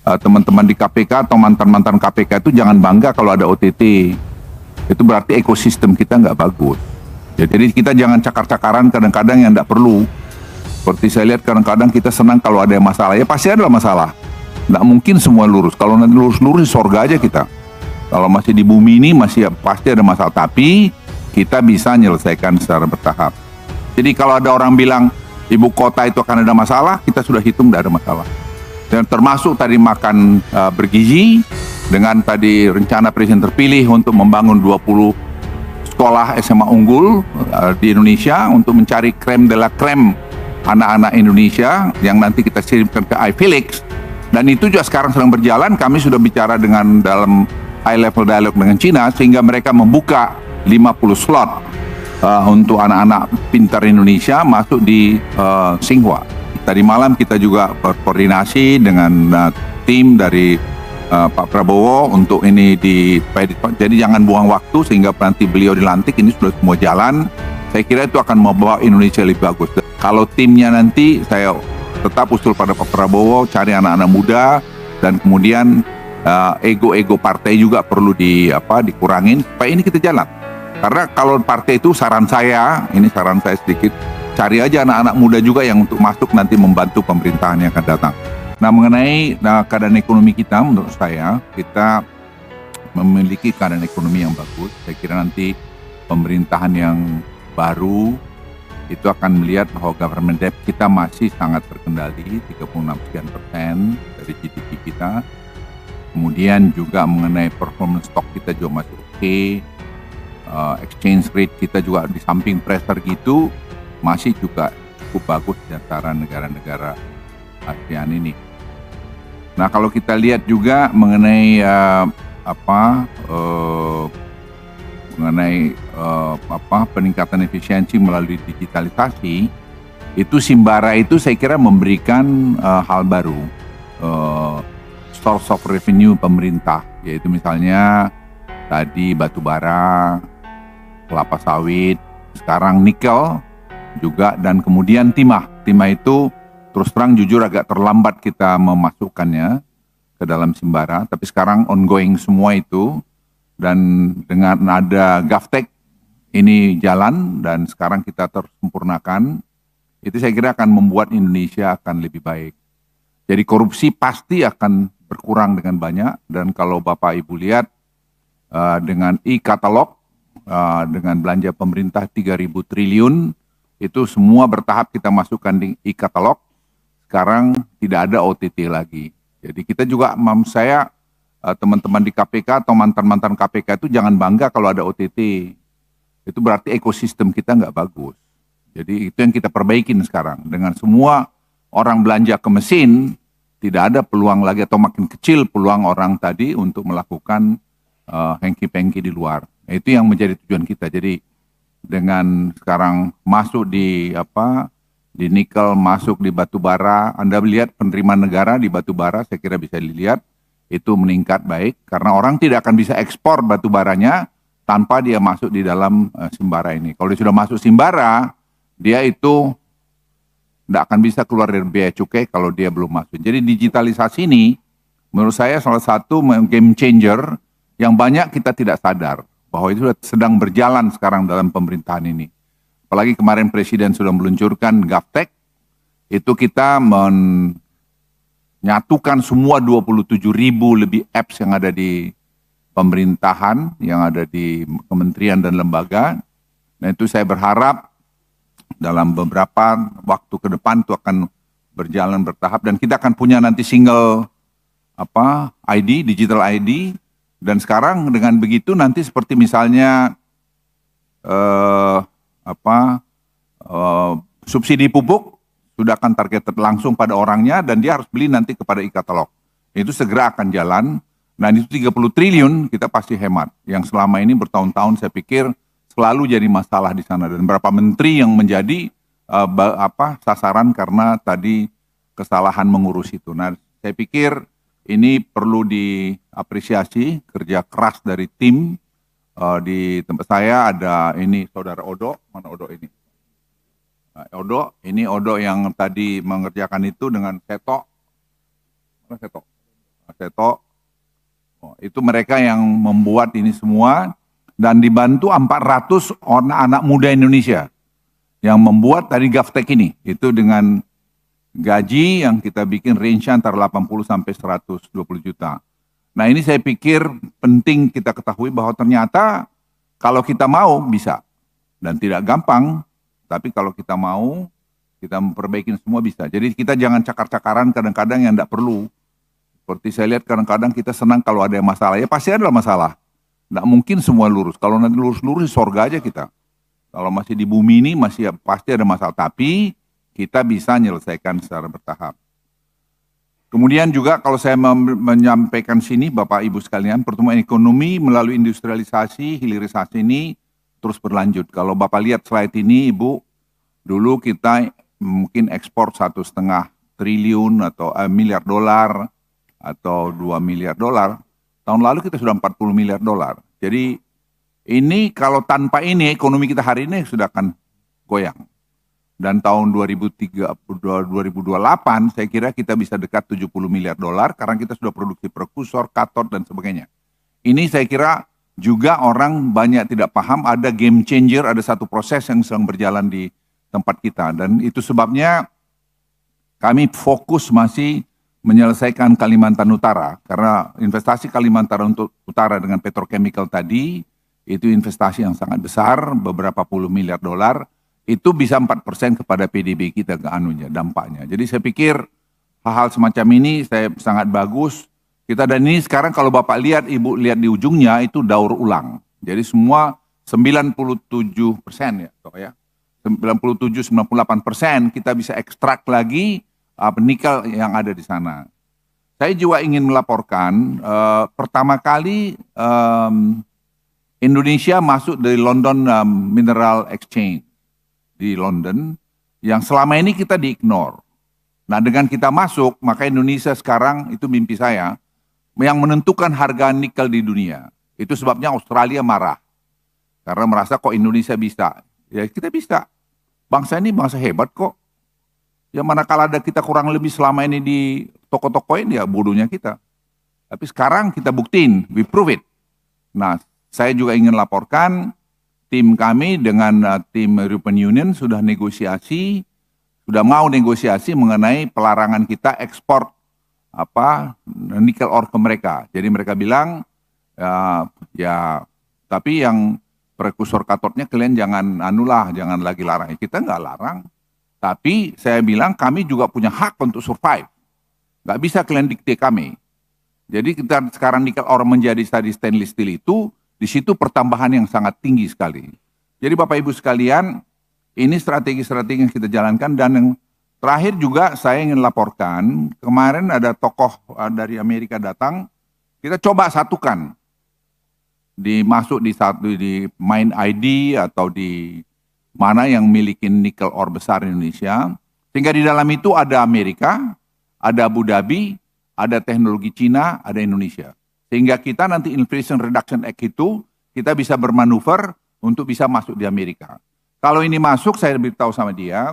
teman-teman di KPK atau mantan-mantan KPK itu jangan bangga kalau ada OTT. Itu berarti ekosistem kita nggak bagus. Jadi kita jangan cakar-cakaran kadang-kadang yang nggak perlu. Seperti saya lihat kadang-kadang kita senang kalau ada masalah. Ya pasti ada masalah. Nggak mungkin semua lurus. Kalau nanti lurus-lurus di sorga aja kita. Kalau masih di bumi ini masih pasti ada masalah. Tapi kita bisa menyelesaikan secara bertahap. Jadi kalau ada orang bilang ibu kota itu akan ada masalah, kita sudah hitung tidak ada masalah. Dan termasuk tadi makan bergizi, dengan tadi rencana presiden terpilih untuk membangun 20 sekolah SMA unggul di Indonesia untuk mencari krem de la krem anak-anak Indonesia yang nanti kita kirimkan ke iFelix. Dan itu juga sekarang sedang berjalan. Kami sudah bicara dengan dalam high level dialog dengan Cina sehingga mereka membuka 50 slot untuk anak-anak pintar Indonesia masuk di Tsinghua. Tadi malam kita juga berkoordinasi dengan tim dari Pak Prabowo untuk ini jadi jangan buang waktu sehingga nanti beliau dilantik ini sudah semua jalan. Saya kira itu akan membawa Indonesia lebih bagus. Kalau timnya nanti saya tetap usul pada Pak Prabowo cari anak-anak muda dan kemudian ego-ego partai juga perlu dikurangin supaya ini kita jalan. Karena kalau partai itu saran saya sedikit, cari aja anak-anak muda juga yang untuk masuk nanti membantu pemerintahan yang akan datang. Nah mengenai keadaan ekonomi kita, menurut saya kita memiliki keadaan ekonomi yang bagus. Saya kira nanti pemerintahan yang baru itu akan melihat bahwa government debt kita masih sangat terkendali, 36% dari GDP kita. Kemudian juga mengenai performance stock kita juga masih oke. Exchange rate kita juga di samping pressure gitu masih juga cukup bagus di antara negara-negara ASEAN ini. Nah kalau kita lihat juga mengenai peningkatan efisiensi melalui digitalisasi, itu Simbara itu saya kira memberikan hal baru, source of revenue pemerintah, yaitu misalnya tadi batu bara, kelapa sawit, sekarang nikel juga, dan kemudian timah. Timah itu terus terang jujur agak terlambat kita memasukkannya ke dalam Simbara, tapi sekarang ongoing semua itu, dan dengan ada GovTech ini jalan dan sekarang kita tersempurnakan, itu saya kira akan membuat Indonesia akan lebih baik. Jadi korupsi pasti akan berkurang dengan banyak, dan kalau Bapak Ibu lihat dengan e-katalog, dengan belanja pemerintah 3.000 triliun, itu semua bertahap kita masukkan di e-katalog. Sekarang tidak ada OTT lagi. Jadi kita juga, saya teman-teman di KPK atau mantan-mantan KPK itu jangan bangga kalau ada OTT. Itu berarti ekosistem kita nggak bagus. Jadi itu yang kita perbaikin sekarang. Dengan semua orang belanja ke mesin, tidak ada peluang lagi atau makin kecil peluang orang tadi untuk melakukan hengki-pengki di luar. Itu yang menjadi tujuan kita. Jadi dengan sekarang masuk di nikel, masuk di batu bara, Anda melihat penerimaan negara di batu bara, saya kira bisa dilihat itu meningkat baik karena orang tidak akan bisa ekspor batu baranya tanpa dia masuk di dalam Simbara ini. Kalau dia sudah masuk Simbara, dia itu tidak akan bisa keluar dari biaya cukai kalau dia belum masuk. Jadi digitalisasi ini menurut saya salah satu game changer yang banyak kita tidak sadar bahwa itu sedang berjalan sekarang dalam pemerintahan ini. Apalagi kemarin Presiden sudah meluncurkan GovTech, itu kita menyatukan semua 27.000 lebih apps yang ada di pemerintahan, yang ada di kementerian dan lembaga. Nah itu saya berharap dalam beberapa waktu ke depan itu akan berjalan bertahap dan kita akan punya nanti single ID, digital ID, dan sekarang dengan begitu nanti seperti misalnya subsidi pupuk sudah akan targeted langsung pada orangnya dan dia harus beli nanti kepada e-katalog. Itu segera akan jalan. Nah itu 30 triliun kita pasti hemat. Yang selama ini bertahun-tahun saya pikir selalu jadi masalah di sana dan beberapa menteri yang menjadi sasaran karena tadi kesalahan mengurus itu. Nah saya pikir ini perlu diapresiasi kerja keras dari tim. Di tempat saya ada ini saudara Odo, mana Odo ini? Odo yang tadi mengerjakan itu dengan Seto. Mana Seto? Mas Seto. Itu mereka yang membuat ini semua dan dibantu 400 anak muda Indonesia yang membuat tadi GovTech ini. Itu dengan gaji yang kita bikin range antara 80 sampai 120 juta. Nah ini saya pikir penting kita ketahui bahwa ternyata kalau kita mau bisa. Dan tidak gampang, tapi kalau kita mau, kita memperbaiki semua bisa. Jadi kita jangan cakar-cakaran kadang-kadang yang tidak perlu. Seperti saya lihat kadang-kadang kita senang kalau ada masalah. Ya pasti ada masalah. Tidak mungkin semua lurus. Kalau nanti lurus-lurus, sorga aja kita. Kalau masih di bumi ini, masih pasti ada masalah. Tapi kita bisa menyelesaikan secara bertahap. Kemudian juga kalau saya menyampaikan sini, Bapak Ibu sekalian, pertumbuhan ekonomi melalui industrialisasi, hilirisasi ini terus berlanjut. Kalau Bapak lihat slide ini, Ibu, dulu kita mungkin ekspor 1,5 triliun atau miliar dolar atau 2 miliar dolar. Tahun lalu kita sudah 40 miliar dolar. Jadi ini kalau tanpa ini ekonomi kita hari ini sudah akan goyang. Dan tahun 2028 saya kira kita bisa dekat 70 miliar dolar karena kita sudah produksi prekursor, katot dan sebagainya. Ini saya kira juga orang banyak tidak paham ada game changer, ada satu proses yang sedang berjalan di tempat kita. Dan itu sebabnya kami fokus masih menyelesaikan Kalimantan Utara. Karena investasi Kalimantan Utara dengan petrochemical tadi, itu investasi yang sangat besar, beberapa puluh miliar dolar, itu bisa 4% kepada PDB kita ke anunya, dampaknya. Jadi saya pikir hal-hal semacam ini saya sangat bagus. Kita dan ini sekarang kalau Bapak lihat, Ibu lihat di ujungnya itu daur ulang. Jadi semua 97% ya, 97-98% kita bisa ekstrak lagi nikel yang ada di sana. Saya juga ingin melaporkan pertama kali Indonesia masuk dari London Mineral Exchange di London yang selama ini kita di-ignore. Nah dengan kita masuk maka Indonesia sekarang itu mimpi saya yang menentukan harga nikel di dunia. Itu sebabnya Australia marah. Karena merasa kok Indonesia bisa. Ya kita bisa. Bangsa ini bangsa hebat kok. Ya manakala ada kita kurang lebih selama ini di toko-tokoin ya bodohnya kita. Tapi sekarang kita buktiin, we prove it. Nah saya juga ingin laporkan tim kami dengan tim European Union sudah negosiasi, sudah mau negosiasi mengenai pelarangan kita ekspor nikel ore ke mereka. Jadi mereka bilang ya tapi yang prekursor katodnya kalian jangan jangan lagi larang. Kita nggak larang, tapi saya bilang kami juga punya hak untuk survive. Nggak bisa kalian dikte kami. Jadi kita sekarang nikel ore menjadi tadi stainless steel itu di situ pertambahan yang sangat tinggi sekali. Jadi Bapak Ibu sekalian, ini strategi-strategi yang kita jalankan dan yang terakhir juga saya ingin laporkan, kemarin ada tokoh dari Amerika datang, kita coba satukan, masuk di Mine ID atau di mana yang miliki nikel ore besar Indonesia, sehingga di dalam itu ada Amerika, ada Abu Dhabi, ada teknologi Cina, ada Indonesia. Sehingga kita nanti Inflation Reduction Act itu, kita bisa bermanuver untuk bisa masuk di Amerika. Kalau ini masuk, saya beritahu sama dia,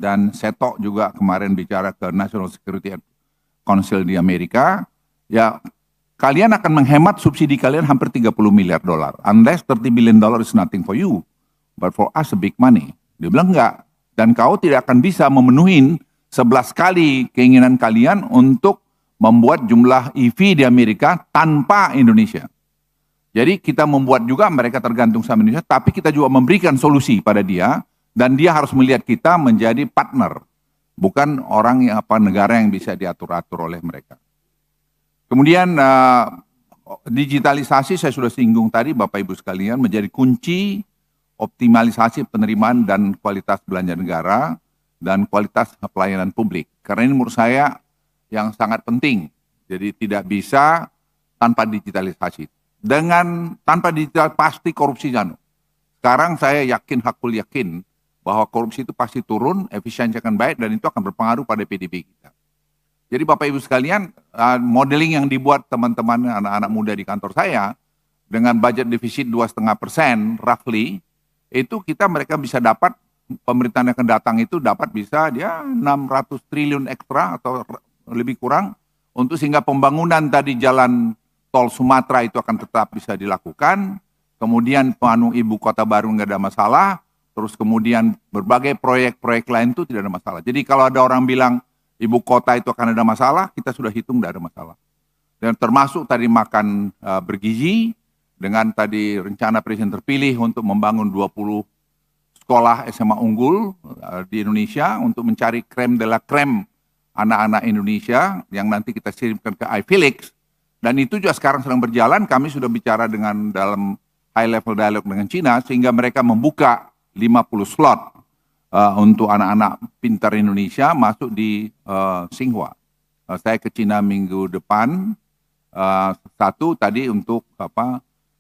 dan Seto juga kemarin bicara ke National Security Council di Amerika, ya kalian akan menghemat subsidi kalian hampir 30 miliar dolar. Unless 30 billion dollar is nothing for you, but for us a big money. Dia bilang enggak, dan kau tidak akan bisa memenuhi 11 kali keinginan kalian untuk membuat jumlah EV di Amerika tanpa Indonesia. Jadi kita membuat juga mereka tergantung sama Indonesia, tapi kita juga memberikan solusi pada dia, dan dia harus melihat kita menjadi partner, bukan orang yang negara yang bisa diatur-atur oleh mereka. Kemudian digitalisasi saya sudah singgung tadi Bapak Ibu sekalian menjadi kunci optimalisasi penerimaan dan kualitas belanja negara dan kualitas pelayanan publik. Karena ini menurut saya yang sangat penting. Jadi tidak bisa tanpa digitalisasi. Tanpa digital pasti korupsi jatuh. Sekarang saya hakul yakin bahwa korupsi itu pasti turun, efisiensi akan baik, dan itu akan berpengaruh pada PDB kita. Jadi Bapak Ibu sekalian, modeling yang dibuat teman-teman anak-anak muda di kantor saya, dengan budget defisit 2,5% roughly, itu mereka bisa dapat, pemerintahan yang akan datang itu dapat bisa dia 600 triliun ekstra atau lebih kurang untuk sehingga pembangunan tadi jalan tol Sumatera itu akan tetap bisa dilakukan, kemudian ibu kota baru nggak ada masalah, terus kemudian berbagai proyek-proyek lain itu tidak ada masalah. Jadi kalau ada orang bilang ibu kota itu akan ada masalah, kita sudah hitung tidak ada masalah. Dan termasuk tadi makan bergizi, dengan tadi rencana Presiden terpilih untuk membangun 20 sekolah SMA unggul di Indonesia untuk mencari krem de la krem anak-anak Indonesia yang nanti kita kirimkan ke iFelix. Dan itu juga sekarang sedang berjalan, kami sudah bicara dengan dalam high level dialog dengan Cina, sehingga mereka membuka 50 slot untuk anak-anak pintar Indonesia masuk di Tsinghua. Saya ke Cina minggu depan, satu tadi untuk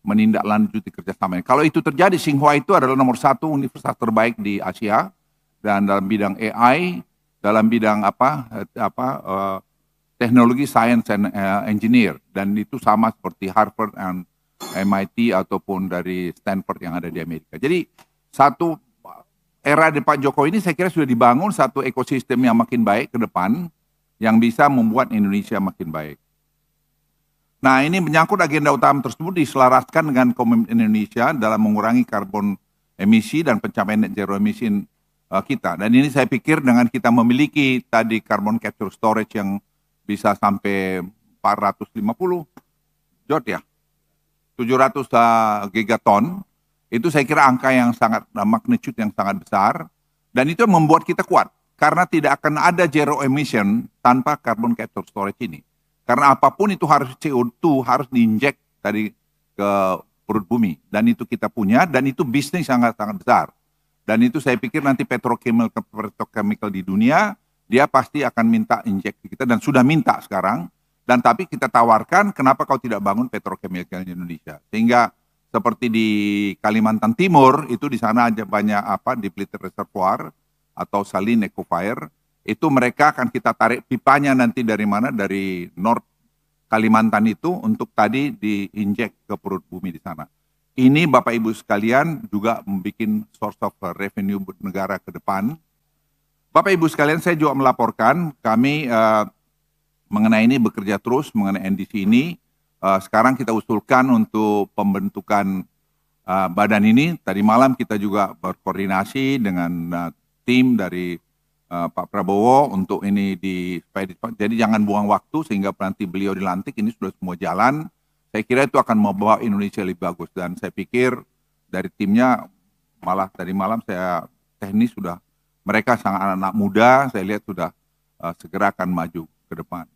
menindaklanjuti kerjasama. Kalau itu terjadi, Tsinghua itu adalah nomor 1 universitas terbaik di Asia, dan dalam bidang AI, dalam bidang teknologi, science and engineer, dan itu sama seperti Harvard dan MIT ataupun dari Stanford yang ada di Amerika. Jadi satu era di Pak Jokowi ini saya kira sudah dibangun satu ekosistem yang makin baik ke depan, yang bisa membuat Indonesia makin baik. Nah, ini menyangkut agenda utama tersebut diselaraskan dengan komitmen Indonesia dalam mengurangi karbon emisi dan pencapaian net zero emission kita. Dan ini saya pikir dengan kita memiliki tadi carbon capture storage yang bisa sampai 450 jod ya, 700 gigaton, itu saya kira angka yang sangat magnitude yang sangat besar, dan itu membuat kita kuat karena tidak akan ada zero emission tanpa carbon capture storage ini. Karena apapun itu harus CO2 harus diinjek tadi ke perut bumi, dan itu kita punya, dan itu bisnis sangat-sangat besar. Dan itu saya pikir nanti petrochemical di dunia dia pasti akan minta injeksi kita, dan sudah minta sekarang. Dan tapi kita tawarkan, kenapa kau tidak bangun petrochemical di Indonesia? Sehingga seperti di Kalimantan Timur itu di sana aja banyak depleted reservoir atau salin eco-fire. Itu mereka akan kita tarik pipanya nanti dari mana, dari North Kalimantan itu untuk tadi diinjek ke perut bumi di sana. Ini Bapak Ibu sekalian juga membuat source of revenue negara ke depan. Bapak Ibu sekalian, saya juga melaporkan kami mengenai ini bekerja terus mengenai NDC ini. Sekarang kita usulkan untuk pembentukan badan ini. Tadi malam kita juga berkoordinasi dengan tim dari Pak Prabowo untuk ini jadi jangan buang waktu sehingga nanti beliau dilantik, ini sudah semua jalan. Saya kira itu akan membawa Indonesia lebih bagus, dan saya pikir dari timnya malah tadi malam saya teknis sudah mereka sangat anak muda, saya lihat sudah segera akan maju ke depan.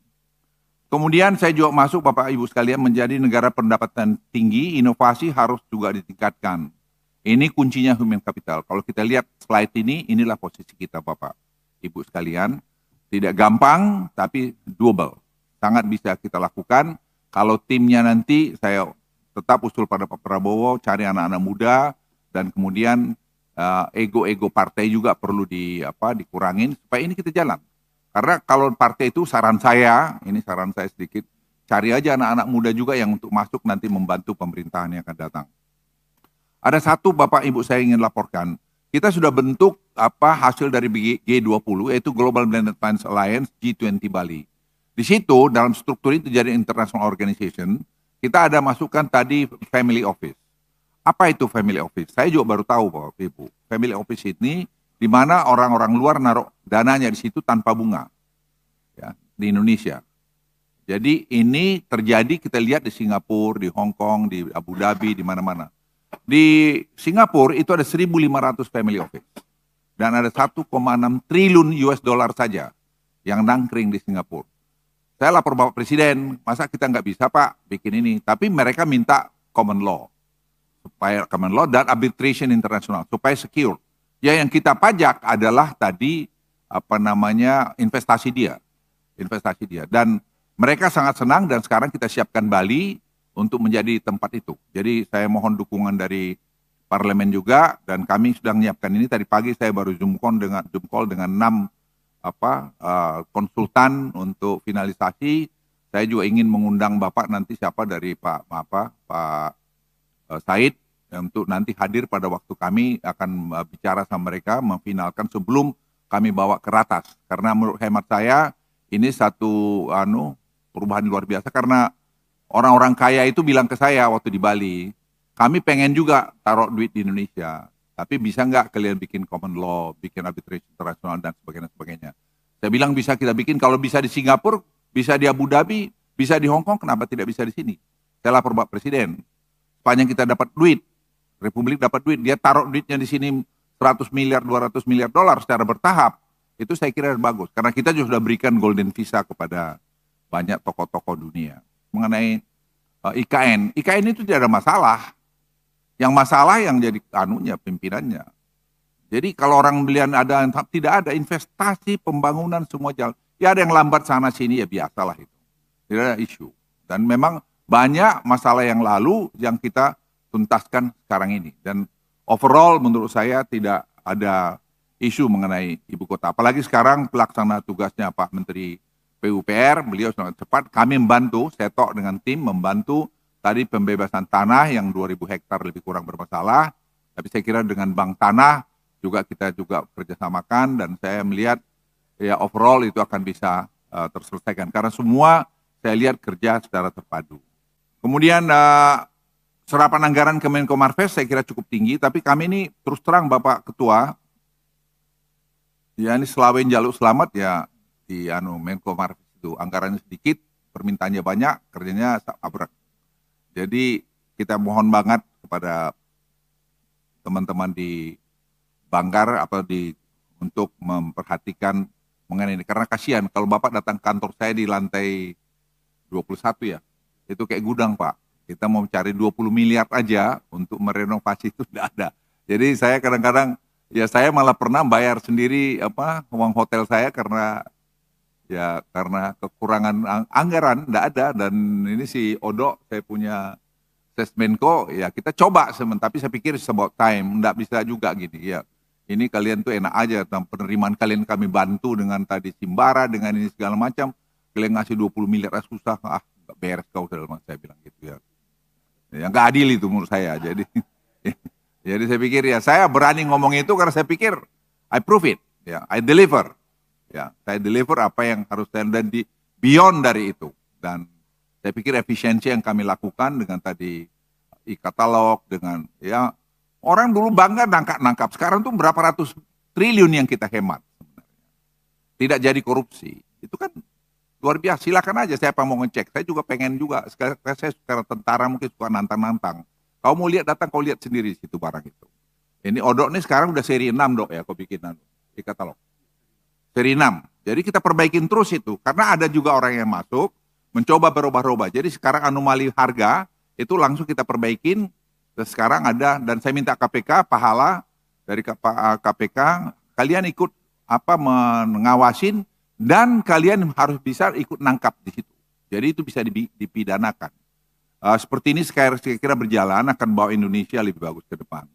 Kemudian saya juga masuk Bapak Ibu sekalian menjadi negara pendapatan tinggi, inovasi harus juga ditingkatkan. Ini kuncinya human capital. Kalau kita lihat slide ini, inilah posisi kita Bapak Ibu sekalian, tidak gampang tapi doable, sangat bisa kita lakukan. Kalau timnya nanti saya tetap usul pada Pak Prabowo, cari anak-anak muda, dan kemudian ego-ego partai juga perlu dikurangin supaya ini kita jalan. Karena kalau partai itu saran saya, ini saran saya sedikit, cari aja anak-anak muda juga yang untuk masuk nanti membantu pemerintahan yang akan datang. Ada satu Bapak Ibu saya ingin laporkan. Kita sudah bentuk hasil dari G20, yaitu Global Blended Finance Alliance G20 Bali. Di situ dalam struktur itu jadi international organization, kita ada masukkan tadi family office. Apa itu family office? Saya juga baru tahu Bapak Ibu. Family office ini di mana orang-orang luar naruh dananya di situ tanpa bunga, ya, di Indonesia. Jadi ini terjadi kita lihat di Singapura, di Hong Kong, di Abu Dhabi, di mana-mana. Di Singapura itu ada 1.500 family office. Dan ada 1,6 triliun US dollar saja yang nangkring di Singapura. Saya lapor Bapak Presiden, masa kita nggak bisa Pak bikin ini. Tapi mereka minta common law. Supaya common law dan arbitration internasional, supaya secure. Ya yang kita pajak adalah tadi investasi dia. Investasi dia. Dan mereka sangat senang dan sekarang kita siapkan Bali untuk menjadi tempat itu. Jadi saya mohon dukungan dari parlemen juga, dan kami sudah menyiapkan ini. Tadi pagi saya baru zoom call dengan 6 konsultan untuk finalisasi. Saya juga ingin mengundang Bapak nanti siapa dari Pak Said untuk nanti hadir pada waktu kami akan bicara sama mereka, memfinalkan sebelum kami bawa ke ratas. Karena menurut hemat saya ini satu perubahan luar biasa karena orang-orang kaya itu bilang ke saya waktu di Bali, kami pengen juga taruh duit di Indonesia, tapi bisa nggak kalian bikin common law, bikin arbitration internasional dan sebagainya. Saya bilang bisa kita bikin, kalau bisa di Singapura, bisa di Abu Dhabi, bisa di Hong Kong, kenapa tidak bisa di sini? Saya lapor Pak Presiden, sepanjang kita dapat duit, Republik dapat duit, dia taruh duitnya di sini 100 miliar, 200 miliar dolar secara bertahap, itu saya kira bagus. Karena kita juga sudah berikan golden visa kepada banyak tokoh-tokoh dunia. Mengenai IKN itu tidak ada masalah. Yang masalah yang jadi pimpinannya. Jadi kalau orang belian ada, tidak ada investasi, pembangunan, semua jalan. Ya ada yang lambat sana sini, ya biasalah itu. Tidak ada isu. Dan memang banyak masalah yang lalu yang kita tuntaskan sekarang ini. Dan overall menurut saya tidak ada isu mengenai ibu kota. Apalagi sekarang pelaksana tugasnya Pak Menteri PUPR, beliau sangat cepat. Kami membantu, saya tok dengan tim membantu tadi pembebasan tanah yang 2.000 hektar lebih kurang bermasalah. Tapi saya kira dengan Bank Tanah juga kita juga kerjasamakan dan saya melihat ya overall itu akan bisa terselesaikan. Karena semua saya lihat kerja secara terpadu. Kemudian serapan anggaran Kemenko Marves saya kira cukup tinggi, tapi kami ini terus terang Bapak Ketua, ya ini selawen jaluk selamat ya di Menko Marves itu anggarannya sedikit, permintaannya banyak, kerjanya abrak. Jadi kita mohon banget kepada teman-teman di Banggar untuk memperhatikan mengenai ini, karena kasihan kalau Bapak datang kantor saya di lantai 21 ya, itu kayak gudang Pak. Kita mau cari 20 miliar aja untuk merenovasi itu tidak ada. Jadi saya kadang-kadang ya saya malah pernah bayar sendiri uang hotel saya karena kekurangan anggaran tidak ada. Dan ini si Odo saya punya Sesmenko ya kita coba tapi saya pikir it's about time, tidak bisa juga gini ya. Ini kalian tuh enak aja penerimaan kalian kami bantu dengan tadi Simbara dengan ini segala macam. Kalian ngasih 20 miliar susah, gak beres kau, saya bilang gitu ya. Ya nggak adil itu menurut saya. Jadi saya pikir ya saya berani ngomong itu karena saya pikir I prove it, ya, I deliver. Ya, saya deliver apa yang harus saya dan di beyond dari itu. Dan saya pikir efisiensi yang kami lakukan dengan tadi e-katalog dengan ya orang dulu bangga nangkap. Sekarang tuh berapa ratus triliun yang kita hemat sebenarnya. Tidak jadi korupsi. Itu kan luar biasa, silakan aja siapa mau ngecek. Saya juga pengen juga, saya sekarang tentara mungkin suka nantang-nantang. Kau mau lihat datang, kau lihat sendiri situ barang itu. Ini Odok ini sekarang udah seri 6 Dok ya, kau bikin di katalog. Seri 6, jadi kita perbaikin terus itu. Karena ada juga orang yang masuk, mencoba berubah-ubah. Jadi sekarang anomali harga, itu langsung kita perbaikin. Dan sekarang ada, dan saya minta KPK, pahala dari KPK, kalian ikut mengawasin, dan kalian harus bisa ikut nangkap di situ. Jadi itu bisa dipidanakan. Seperti ini saya kira berjalan akan bawa Indonesia lebih bagus ke depan.